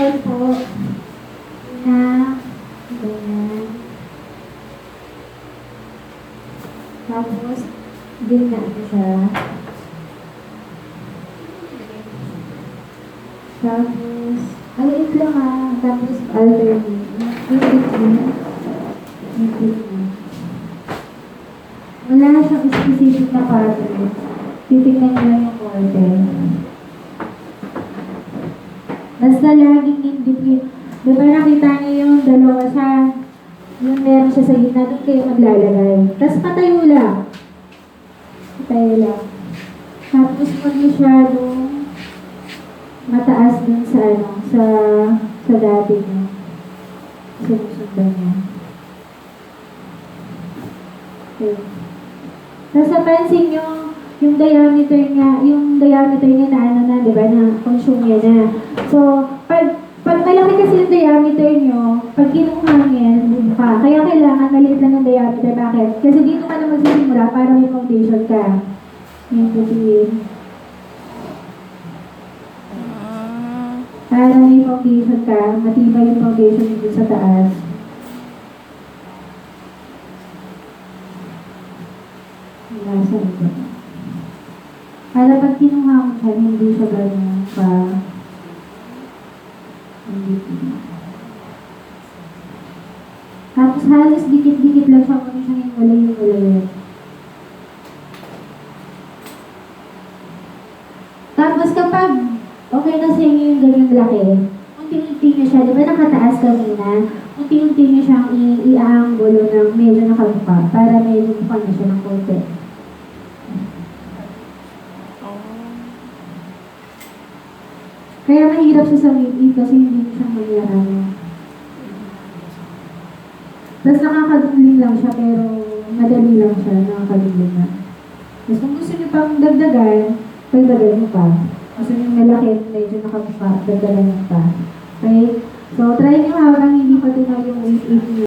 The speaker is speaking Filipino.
Yan po. Na, ganyan. Tapos, gina na siya. Tapos, aliit lang tapos alternate. Yung wala siyang specific na pattern. Titignan nyo lang yung order. Basta laging in between. Di ba nakita niyo yung dalawa siya? Yung meron siya sa gitna, doon kayo maglalagay. Tapos patayo lang. Patayo lang. Tapos pag masyadong mataas dun sa sa dati niya. Sinusundan niya. Okay. Tapos napansin yung diameter niya na di ba, na consume niya na. So, pag malaki kasi yung diameter nyo, pag kinuhangin, buka. Kaya kailangan maliit lang yung diameter. Bakit? Kasi dito ka na magsisimula para may foundation ka. Yung putiin. Para may foundation ka, matibay yung foundation dito sa taas. Nasa ito. Para pag kinuha mo siya, hindi siya ganun pa. Tapos halos dikit-dikit lang siya kung siya yung Tapos kapag okay na sa inyo yung ganyang laki, unti-unti nyo siya, di ba nakataas kanina? Unti-unti nyo siyang i-aangulo ng medyo nakabuka para medyo buka na siya ng konti. Kaya mahirap siya sa weight kasi hindi mo siyang mangyaraman. Tapos nakakaduling lang siya pero madali lang siya, nakakaduling na. Tapos kung gusto niyo pang dagdagan, dagdagan mo pa. Gusto niyo malaki, medyo nakabuka, dagdagan mo pa. Okay? So, try niyo habang hindi pa tumayo yung weight niyo.